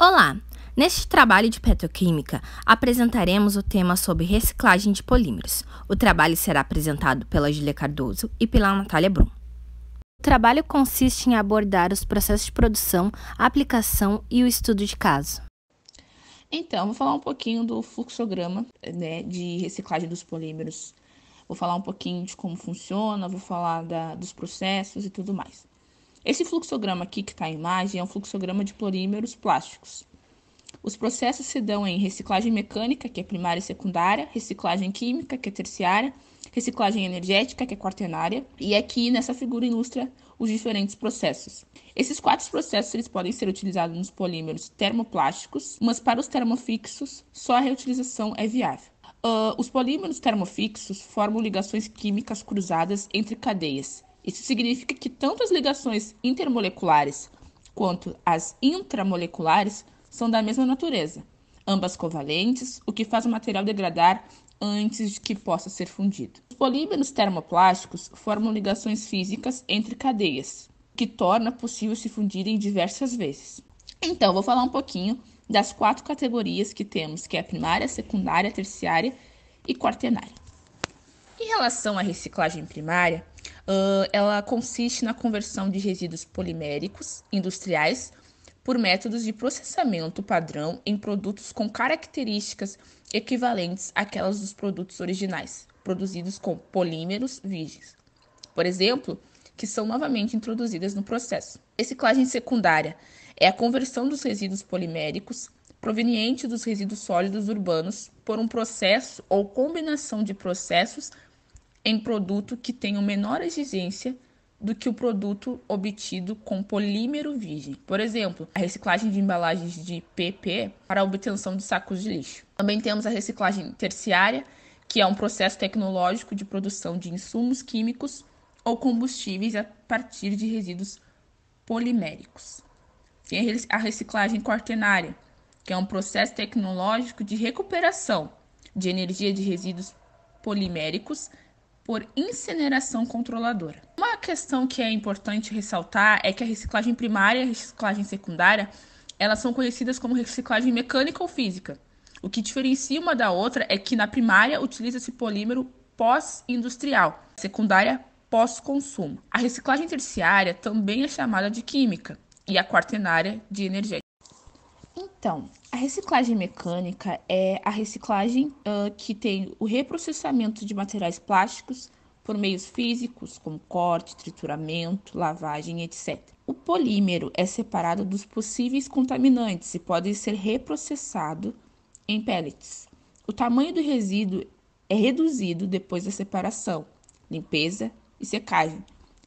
Olá! Neste trabalho de petroquímica, apresentaremos o tema sobre reciclagem de polímeros. O trabalho será apresentado pela Júlia Cardoso e pela Natália Brum. O trabalho consiste em abordar os processos de produção, aplicação e o estudo de caso. Então, vou falar um pouquinho do fluxograma, de reciclagem dos polímeros. Vou falar um pouquinho de como funciona, vou falar dos processos e tudo mais. Esse fluxograma aqui que está a imagem é um fluxograma de polímeros plásticos. Os processos se dão em reciclagem mecânica, que é primária e secundária, reciclagem química, que é terciária, reciclagem energética, que é quaternária, e aqui nessa figura ilustra os diferentes processos. Esses 4 processos eles podem ser utilizados nos polímeros termoplásticos, mas para os termofixos só a reutilização é viável. Os polímeros termofixos formam ligações químicas cruzadas entre cadeias. Isso significa que tanto as ligações intermoleculares quanto as intramoleculares são da mesma natureza, ambas covalentes, o que faz o material degradar antes de que possa ser fundido. Os polímeros termoplásticos formam ligações físicas entre cadeias, que torna possível se fundirem diversas vezes. Então, vou falar um pouquinho das 4 categorias que temos, que é a primária, secundária, terciária e quaternária. Em relação à reciclagem primária, ela consiste na conversão de resíduos poliméricos industriais por métodos de processamento padrão em produtos com características equivalentes àquelas dos produtos originais, produzidos com polímeros virgens, por exemplo, que são novamente introduzidas no processo. Reciclagem secundária é a conversão dos resíduos poliméricos proveniente dos resíduos sólidos urbanos por um processo ou combinação de processos em produto que tenham menor exigência do que o produto obtido com polímero virgem. Por exemplo, a reciclagem de embalagens de PP para a obtenção de sacos de lixo. Também temos a reciclagem terciária, que é um processo tecnológico de produção de insumos químicos ou combustíveis a partir de resíduos poliméricos. Tem a reciclagem quaternária, que é um processo tecnológico de recuperação de energia de resíduos poliméricos por incineração controladora. Uma questão que é importante ressaltar é que a reciclagem primária e a reciclagem secundária, elas são conhecidas como reciclagem mecânica ou física. O que diferencia uma da outra é que na primária utiliza-se polímero pós-industrial, secundária pós-consumo. A reciclagem terciária também é chamada de química e a quaternária de energética. Então, a reciclagem mecânica é a reciclagem que tem o reprocessamento de materiais plásticos por meios físicos, como corte, trituramento, lavagem, etc. O polímero é separado dos possíveis contaminantes e pode ser reprocessado em pellets. O tamanho do resíduo é reduzido depois da separação, limpeza e secagem,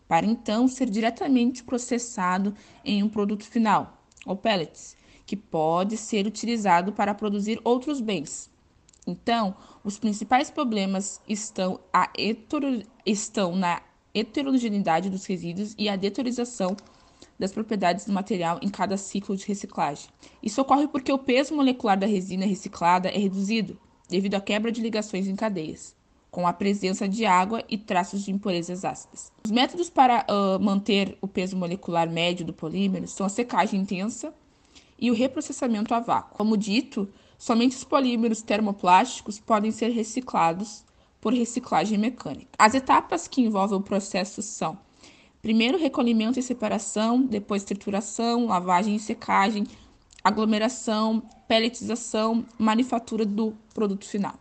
para então ser diretamente processado em um produto final, ou pellets, que pode ser utilizado para produzir outros bens. Então, os principais problemas estão na heterogeneidade dos resíduos e a deteriorização das propriedades do material em cada ciclo de reciclagem. Isso ocorre porque o peso molecular da resina reciclada é reduzido devido à quebra de ligações em cadeias, com a presença de água e traços de impurezas ácidas. Os métodos para manter o peso molecular médio do polímero são a secagem intensa e o reprocessamento a vácuo. Como dito, somente os polímeros termoplásticos podem ser reciclados por reciclagem mecânica. As etapas que envolvem o processo são: primeiro, recolhimento e separação, depois trituração, lavagem e secagem, aglomeração, pelletização, manufatura do produto final.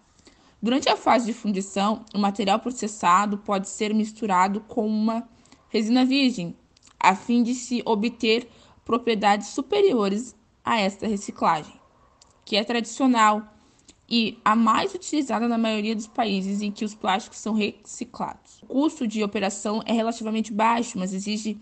Durante a fase de fundição, o material processado pode ser misturado com uma resina virgem, a fim de se obter propriedades superiores a esta reciclagem, que é tradicional e a mais utilizada na maioria dos países em que os plásticos são reciclados. O custo de operação é relativamente baixo, mas exige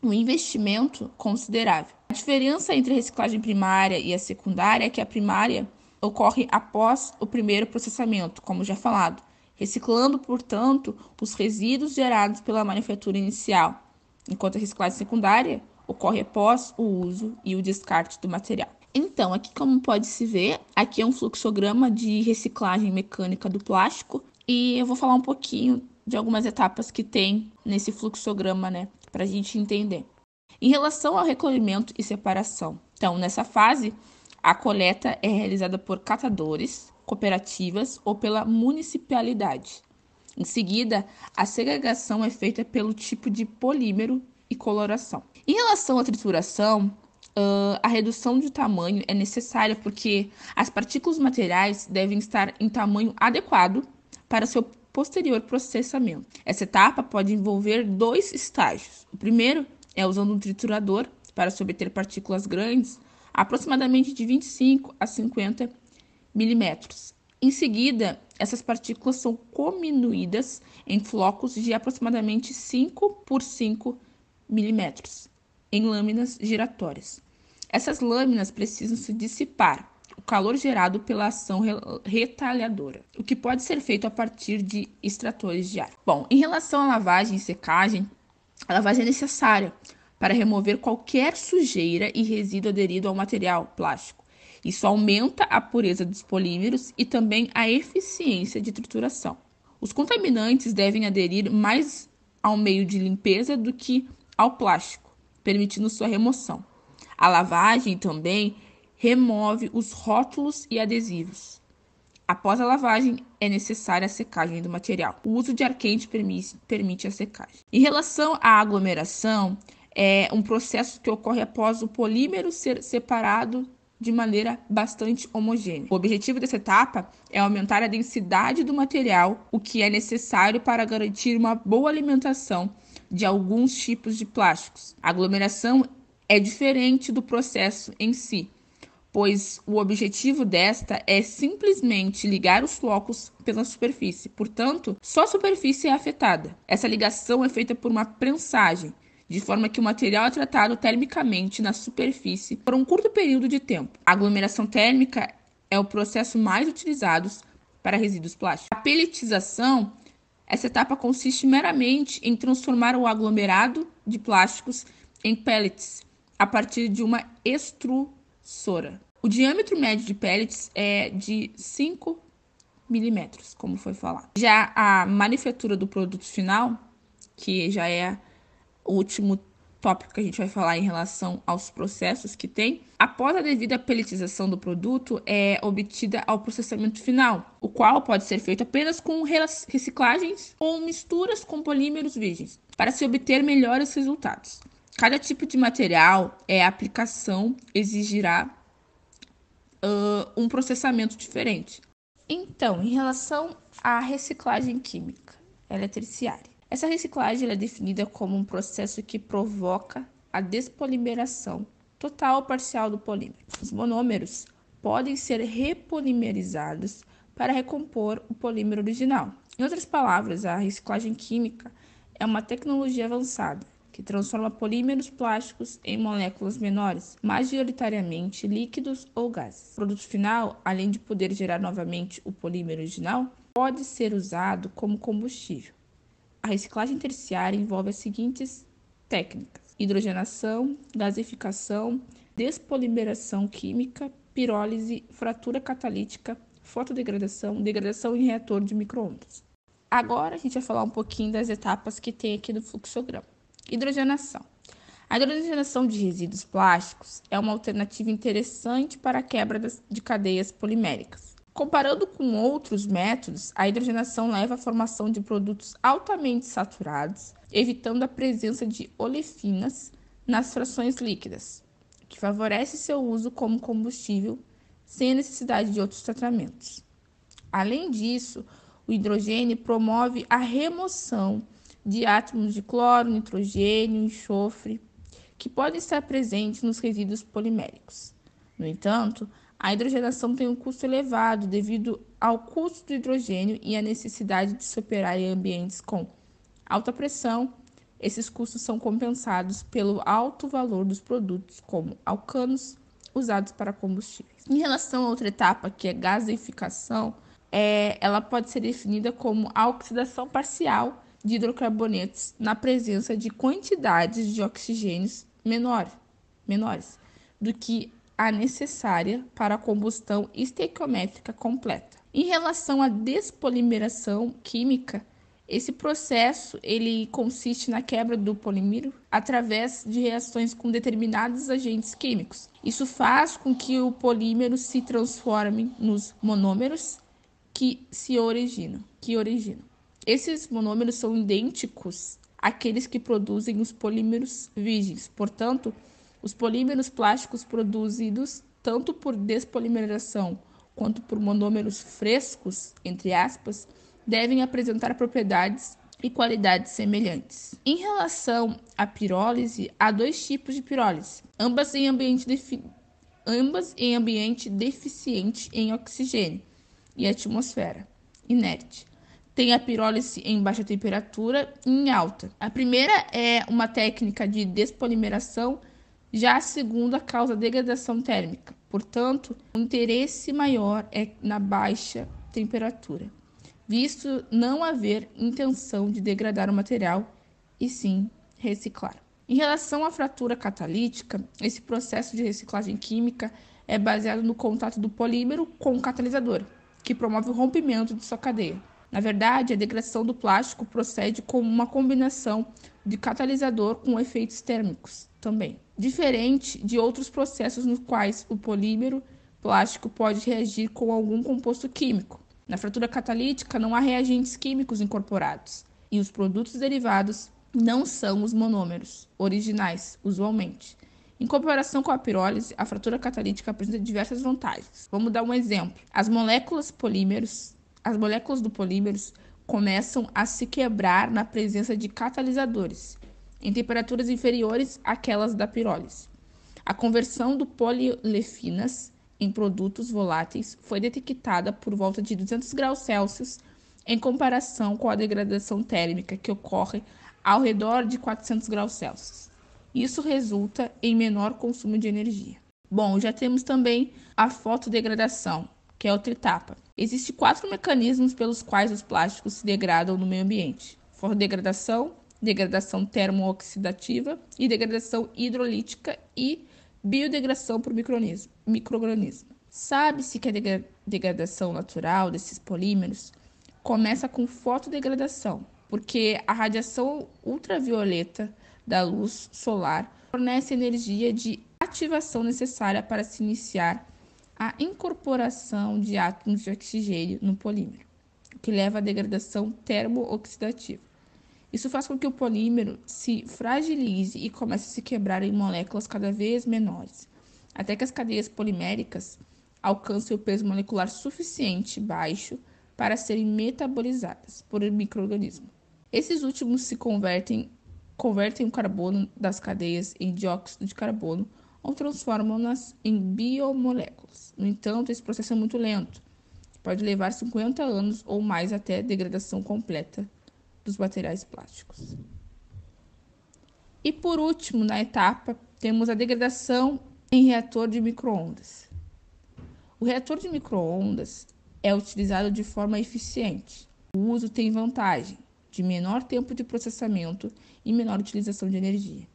um investimento considerável. A diferença entre a reciclagem primária e a secundária é que a primária ocorre após o primeiro processamento, como já falado, reciclando, portanto, os resíduos gerados pela manufatura inicial, enquanto a reciclagem secundária ocorre após o uso e o descarte do material. Então, aqui como pode se ver, aqui é um fluxograma de reciclagem mecânica do plástico e eu vou falar um pouquinho de algumas etapas que tem nesse fluxograma, para a gente entender. Em relação ao recolhimento e separação, então, nessa fase, a coleta é realizada por catadores, cooperativas ou pela municipalidade. Em seguida, a segregação é feita pelo tipo de polímero e coloração. Em relação à trituração, a redução de tamanho é necessária porque as partículas materiais devem estar em tamanho adequado para seu posterior processamento. Essa etapa pode envolver 2 estágios. O primeiro é usando um triturador para se obter partículas grandes, aproximadamente de 25 a 50 milímetros. Em seguida, essas partículas são cominuídas em flocos de aproximadamente 5 por 5 milímetros, em lâminas giratórias. Essas lâminas precisam se dissipar o calor gerado pela ação retalhadora, o que pode ser feito a partir de extratores de ar. Bom, em relação à lavagem e secagem, a lavagem é necessária para remover qualquer sujeira e resíduo aderido ao material plástico. Isso aumenta a pureza dos polímeros e também a eficiência de trituração. Os contaminantes devem aderir mais ao meio de limpeza do que ao plástico, permitindo sua remoção. A lavagem também remove os rótulos e adesivos. Após a lavagem, é necessária a secagem do material. O uso de ar quente permite a secagem. Em relação à aglomeração, é um processo que ocorre após o polímero ser separado de maneira bastante homogênea. O objetivo dessa etapa é aumentar a densidade do material, o que é necessário para garantir uma boa alimentação de alguns tipos de plásticos. A aglomeração é diferente do processo em si, pois o objetivo desta é simplesmente ligar os flocos pela superfície. Portanto, só a superfície é afetada. Essa ligação é feita por uma prensagem, de forma que o material é tratado termicamente na superfície por um curto período de tempo. A aglomeração térmica é o processo mais utilizado para resíduos plásticos. A pelletização, essa etapa consiste meramente em transformar o aglomerado de plásticos em pellets a partir de uma extrusora. O diâmetro médio de pellets é de 5 milímetros, como foi falado. Já a manufatura do produto final, que já é o último tópico que a gente vai falar em relação aos processos que tem, após a devida pelletização do produto, é obtida ao processamento final, o qual pode ser feito apenas com reciclagens ou misturas com polímeros virgens, para se obter melhores resultados. Cada tipo de material aplicação exigirá um processamento diferente. Então, em relação à reciclagem química, ela é terciária. Essa reciclagem é definida como um processo que provoca a despolimeração total ou parcial do polímero. Os monômeros podem ser repolimerizados para recompor o polímero original. Em outras palavras, a reciclagem química é uma tecnologia avançada que transforma polímeros plásticos em moléculas menores, majoritariamente líquidos ou gases. O produto final, além de poder gerar novamente o polímero original, pode ser usado como combustível. A reciclagem terciária envolve as seguintes técnicas: hidrogenação, gasificação, despolimeração química, pirólise, fratura catalítica, fotodegradação, degradação em reator de micro-ondas. Agora a gente vai falar um pouquinho das etapas que tem aqui no fluxograma. Hidrogenação. A hidrogenação de resíduos plásticos é uma alternativa interessante para a quebra de cadeias poliméricas. Comparando com outros métodos, a hidrogenação leva à formação de produtos altamente saturados, evitando a presença de olefinas nas frações líquidas, que favorece seu uso como combustível sem a necessidade de outros tratamentos. Além disso, o hidrogênio promove a remoção de átomos de cloro, nitrogênio, enxofre, que podem estar presentes nos resíduos poliméricos. No entanto, a hidrogenação tem um custo elevado devido ao custo do hidrogênio e à necessidade de se operar em ambientes com alta pressão. Esses custos são compensados pelo alto valor dos produtos, como alcanos, usados para combustíveis. Em relação a outra etapa, que é gasificação, ela pode ser definida como a oxidação parcial de hidrocarbonetos na presença de quantidades de oxigênios menores do que a necessária para a combustão estequiométrica completa. Em relação à despolimeração química, Esse processo ele consiste na quebra do polímero através de reações com determinados agentes químicos. Isso faz com que o polímero se transforme nos monômeros que originam. Esses monômeros são idênticos àqueles que produzem os polímeros virgens. Portanto, os polímeros plásticos produzidos tanto por despolimerização quanto por monômeros frescos, entre aspas, devem apresentar propriedades e qualidades semelhantes. Em relação à pirólise, há dois tipos de pirólise, ambas em ambiente deficiente em oxigênio e atmosfera inerte. Tem a pirólise em baixa temperatura e em alta. A primeira é uma técnica de despolimeração, já a segunda causa degradação térmica. Portanto, o interesse maior é na baixa temperatura, visto não haver intenção de degradar o material e sim reciclar. Em relação à fratura catalítica, esse processo de reciclagem química é baseado no contato do polímero com o catalisador, que promove o rompimento de sua cadeia. Na verdade, a degradação do plástico procede com uma combinação de catalisador com efeitos térmicos também, diferente de outros processos nos quais o polímero plástico pode reagir com algum composto químico. Na fratura catalítica não há reagentes químicos incorporados e os produtos derivados não são os monômeros originais, usualmente. Em comparação com a pirólise, a fratura catalítica apresenta diversas vantagens. Vamos dar um exemplo. As moléculas do polímero começam a se quebrar na presença de catalisadores, em temperaturas inferiores àquelas da pirólise. A conversão do poliolefinas em produtos voláteis foi detectada por volta de 200 graus Celsius, em comparação com a degradação térmica, que ocorre ao redor de 400 graus Celsius. Isso resulta em menor consumo de energia. Bom, já temos também a fotodegradação, que é outra etapa. Existem 4 mecanismos pelos quais os plásticos se degradam no meio ambiente: fotodegradação, degradação termooxidativa e degradação hidrolítica e biodegradação por microorganismo. Sabe-se que a degradação natural desses polímeros começa com fotodegradação, porque a radiação ultravioleta da luz solar fornece energia de ativação necessária para se iniciar a incorporação de átomos de oxigênio no polímero, o que leva à degradação termooxidativa. Isso faz com que o polímero se fragilize e comece a se quebrar em moléculas cada vez menores, até que as cadeias poliméricas alcancem o peso molecular suficiente baixo para serem metabolizadas por micro-organismos. Esses últimos se convertem o carbono das cadeias em dióxido de carbono ou transformam-nas em biomoléculas. No entanto, esse processo é muito lento. Pode levar 50 anos ou mais até a degradação completa dos materiais plásticos. E por último, na etapa, temos a degradação em reator de micro-ondas. O reator de micro-ondas é utilizado de forma eficiente. O uso tem vantagem de menor tempo de processamento e menor utilização de energia.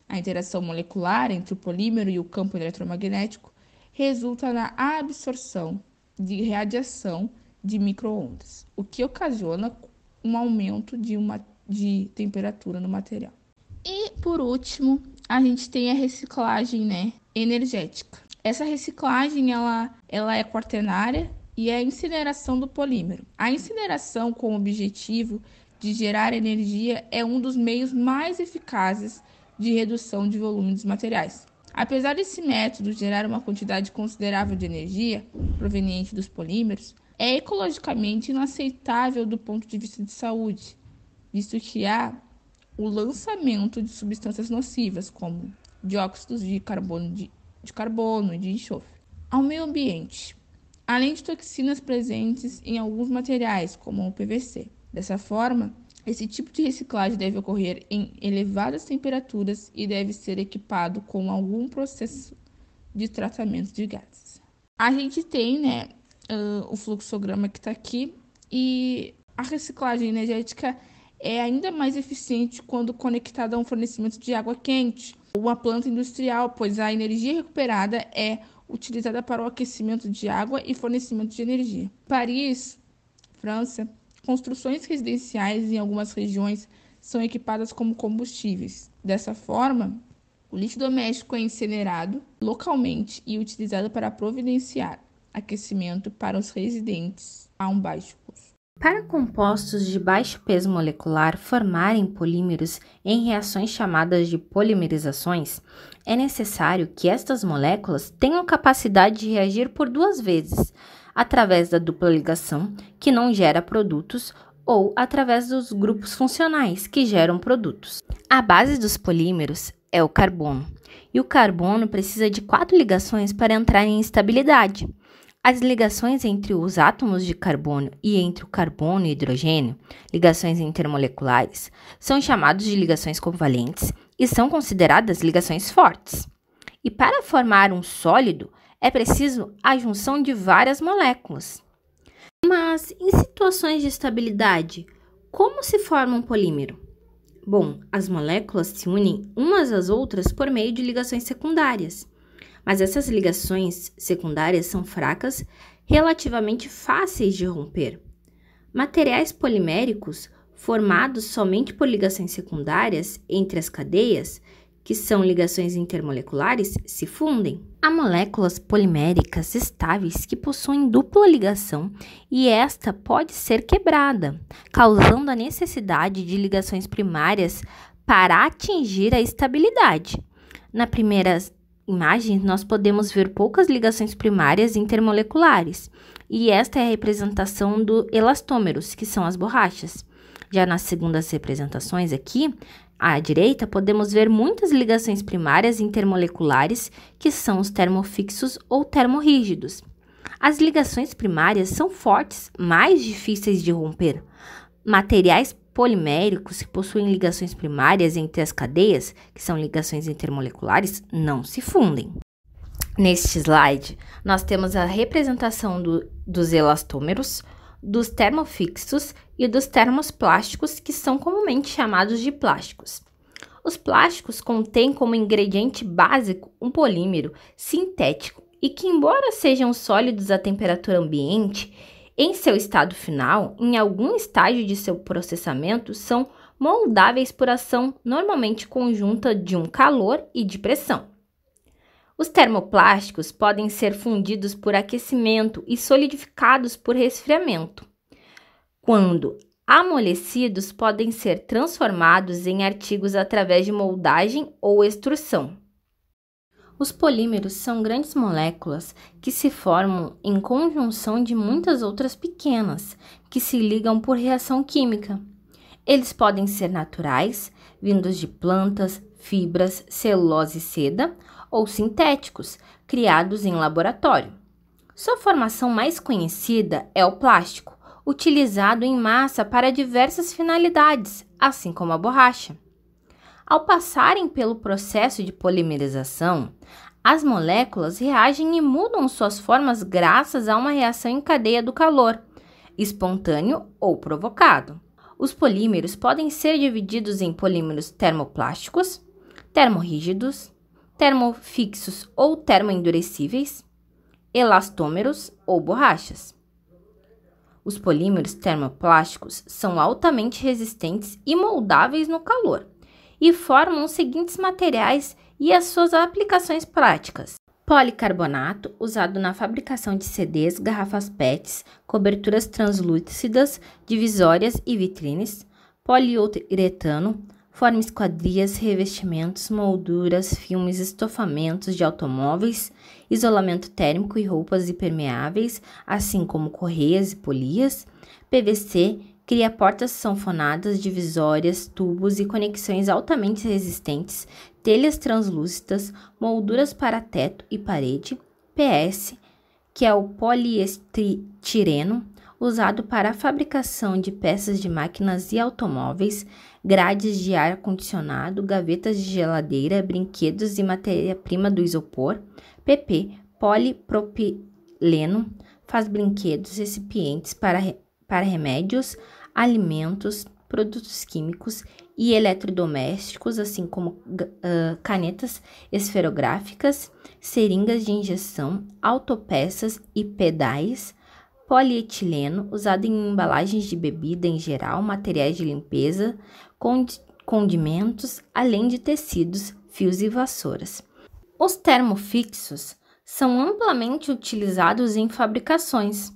A interação molecular entre o polímero e o campo eletromagnético resulta na absorção de radiação de micro-ondas, o que ocasiona um aumento de temperatura no material. E, por último, a gente tem a reciclagem, energética. Essa reciclagem ela é quaternária e é a incineração do polímero. A incineração com o objetivo de gerar energia é um dos meios mais eficazes de redução de volume dos materiais. Apesar desse método gerar uma quantidade considerável de energia proveniente dos polímeros, é ecologicamente inaceitável do ponto de vista de saúde, visto que há o lançamento de substâncias nocivas, como dióxidos de carbono e de enxofre, ao meio ambiente, além de toxinas presentes em alguns materiais, como o PVC. Dessa forma, esse tipo de reciclagem deve ocorrer em elevadas temperaturas e deve ser equipado com algum processo de tratamento de gases. A gente tem, o fluxograma que está aqui, e a reciclagem energética é ainda mais eficiente quando conectada a um fornecimento de água quente ou uma planta industrial, pois a energia recuperada é utilizada para o aquecimento de água e fornecimento de energia. Paris, França, construções residenciais em algumas regiões são equipadas como combustíveis. Dessa forma, o lixo doméstico é incinerado localmente e utilizado para providenciar aquecimento para os residentes a um baixo custo. Para compostos de baixo peso molecular formarem polímeros em reações chamadas de polimerizações, é necessário que estas moléculas tenham capacidade de reagir por duas vezes, através da dupla ligação, que não gera produtos, ou através dos grupos funcionais, que geram produtos. A base dos polímeros é o carbono, e o carbono precisa de 4 ligações para entrar em estabilidade. As ligações entre os átomos de carbono e entre o carbono e o hidrogênio, ligações intermoleculares, são chamadas de ligações covalentes e são consideradas ligações fortes. E para formar um sólido, é preciso a junção de várias moléculas. Mas em situações de estabilidade, como se forma um polímero? Bom, as moléculas se unem umas às outras por meio de ligações secundárias. Mas essas ligações secundárias são fracas, relativamente fáceis de romper. Materiais poliméricos, formados somente por ligações secundárias entre as cadeias, que são ligações intermoleculares, se fundem. Há moléculas poliméricas estáveis que possuem dupla ligação e esta pode ser quebrada, causando a necessidade de ligações primárias para atingir a estabilidade. Na primeira imagem, nós podemos ver poucas ligações primárias intermoleculares, e esta é a representação dos elastômeros, que são as borrachas. Já nas segundas representações aqui, à direita, podemos ver muitas ligações primárias intermoleculares, que são os termofixos ou termorrígidos. As ligações primárias são fortes, mais difíceis de romper. Materiais poliméricos que possuem ligações primárias entre as cadeias, que são ligações intermoleculares, não se fundem. Neste slide, nós temos a representação dos elastômeros, dos termofixos e dos termoplásticos, que são comumente chamados de plásticos. Os plásticos contêm como ingrediente básico um polímero sintético e que, embora sejam sólidos à temperatura ambiente, em seu estado final, em algum estágio de seu processamento, são moldáveis por ação normalmente conjunta de um calor e de pressão. Os termoplásticos podem ser fundidos por aquecimento e solidificados por resfriamento. Quando amolecidos, podem ser transformados em artigos através de moldagem ou extrusão. Os polímeros são grandes moléculas que se formam em conjunção de muitas outras pequenas, que se ligam por reação química. Eles podem ser naturais, vindos de plantas, fibras, celulose e seda, ou sintéticos, criados em laboratório. Sua formação mais conhecida é o plástico, utilizado em massa para diversas finalidades, assim como a borracha. Ao passarem pelo processo de polimerização, as moléculas reagem e mudam suas formas graças a uma reação em cadeia do calor, espontâneo ou provocado. Os polímeros podem ser divididos em polímeros termoplásticos, termorrígidos, termofixos ou termoendurecíveis, elastômeros ou borrachas. Os polímeros termoplásticos são altamente resistentes e moldáveis no calor e formam os seguintes materiais e as suas aplicações práticas. Policarbonato, usado na fabricação de CDs, garrafas PETs, coberturas translúcidas, divisórias e vitrines. Poliuretano, forma esquadrias, revestimentos, molduras, filmes, estofamentos de automóveis, isolamento térmico e roupas impermeáveis, assim como correias e polias. PVC, cria portas sanfonadas, divisórias, tubos e conexões altamente resistentes, telhas translúcidas, molduras para teto e parede. PS, que é o poliestireno, usado para a fabricação de peças de máquinas e automóveis, grades de ar-condicionado, gavetas de geladeira, brinquedos e matéria-prima do isopor. PP, polipropileno, faz brinquedos, recipientes para remédios, alimentos, produtos químicos e eletrodomésticos, assim como canetas esferográficas, seringas de injeção, autopeças e pedais. polietileno, usado em embalagens de bebida em geral, materiais de limpeza, condimentos, além de tecidos, fios e vassouras. Os termofixos são amplamente utilizados em fabricações.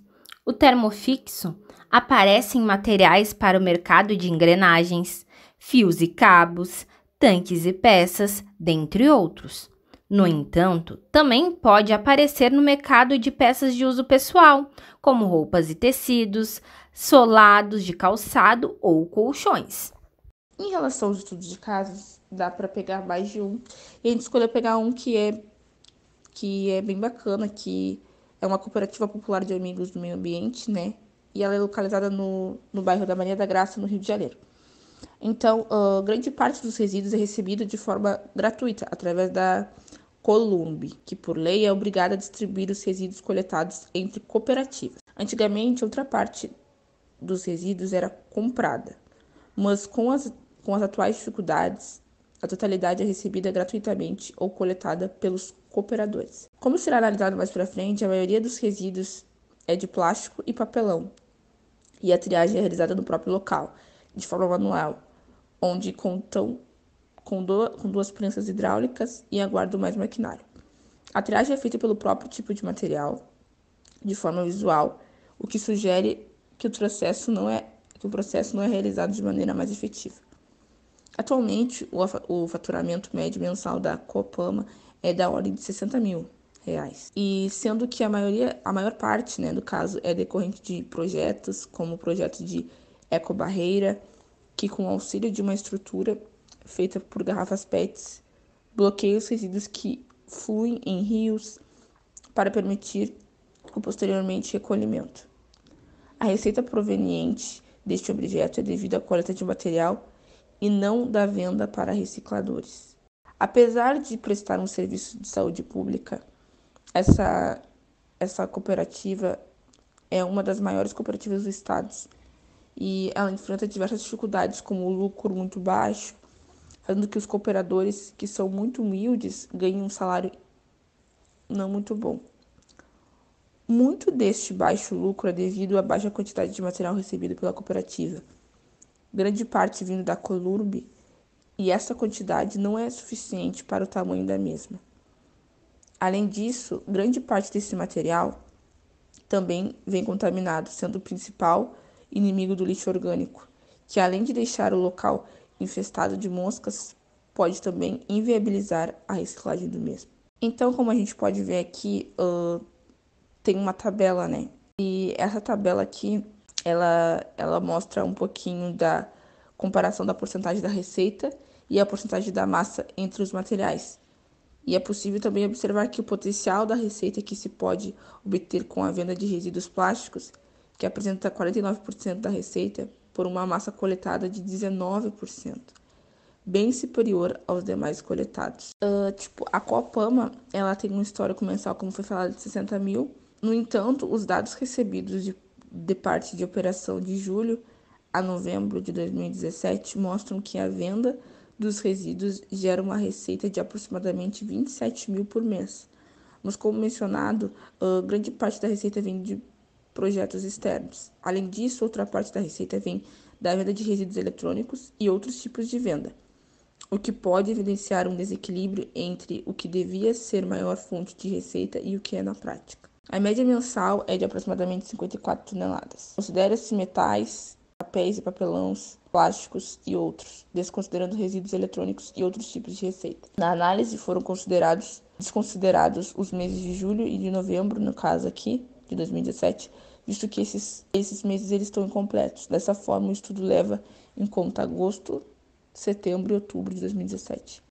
O termofixo aparece em materiais para o mercado de engrenagens, fios e cabos, tanques e peças, dentre outros. No entanto, também pode aparecer no mercado de peças de uso pessoal, como roupas e tecidos, solados de calçado ou colchões. Em relação aos estudos de casos, dá para pegar mais de um. E a gente escolheu pegar um que é bem bacana, que é uma cooperativa popular de amigos do meio ambiente, né? E ela é localizada no bairro da Maria da Graça, no Rio de Janeiro. Então, grande parte dos resíduos é recebida de forma gratuita, através da Columbe, que por lei é obrigada a distribuir os resíduos coletados entre cooperativas. Antigamente, outra parte dos resíduos era comprada, mas com as atuais dificuldades, a totalidade é recebida gratuitamente ou coletada pelos cooperadores. Como será analisado mais para frente, a maioria dos resíduos é de plástico e papelão, e a triagem é realizada no próprio local, de forma manual, onde contam com duas prensas hidráulicas e aguardam mais maquinário. A triagem é feita pelo próprio tipo de material, de forma visual, o que sugere que o processo não é realizado de maneira mais efetiva. Atualmente, o faturamento médio mensal da Copama é da ordem de R$60 mil, e sendo que a maior parte, né, do caso, é decorrente de projetos, como o projeto de ecobarreira, que com o auxílio de uma estrutura feita por garrafas PETs, bloqueia os resíduos que fluem em rios para permitir o posteriormente recolhimento. A receita proveniente deste objeto é devido à coleta de material e não da venda para recicladores. Apesar de prestar um serviço de saúde pública, essa cooperativa é uma das maiores cooperativas do estado e ela enfrenta diversas dificuldades, como o lucro muito baixo, fazendo que os cooperadores, que são muito humildes, ganhem um salário não muito bom. Muito deste baixo lucro é devido à baixa quantidade de material recebido pela cooperativa, grande parte vindo da Colurbe, e essa quantidade não é suficiente para o tamanho da mesma. Além disso, grande parte desse material também vem contaminado, sendo o principal inimigo do lixo orgânico, que além de deixar o local infestado de moscas, pode também inviabilizar a reciclagem do mesmo. Então, como a gente pode ver aqui, tem uma tabela, né? E essa tabela aqui, ela mostra um pouquinho da comparação da porcentagem da receita e a porcentagem da massa entre os materiais. E é possível também observar que o potencial da receita que se pode obter com a venda de resíduos plásticos, que apresenta 49% da receita, por uma massa coletada de 19%, bem superior aos demais coletados. A Copama, ela tem um histórico mensal, como foi falado, de R$60 mil. No entanto, os dados recebidos de parte de operação de julho a novembro de 2017 mostram que a venda dos resíduos gera uma receita de aproximadamente 27 mil por mês. Mas, como mencionado, grande parte da receita vem de projetos externos. Além disso, outra parte da receita vem da venda de resíduos eletrônicos e outros tipos de venda, o que pode evidenciar um desequilíbrio entre o que devia ser maior fonte de receita e o que é na prática. A média mensal é de aproximadamente 54 toneladas. Considera-se metais, papéis e papelões, plásticos e outros, desconsiderando resíduos eletrônicos e outros tipos de receita. Na análise foram desconsiderados os meses de julho e de novembro, no caso aqui, de 2017, visto que esses meses eles estão incompletos. Dessa forma, o estudo leva em conta agosto, setembro e outubro de 2017.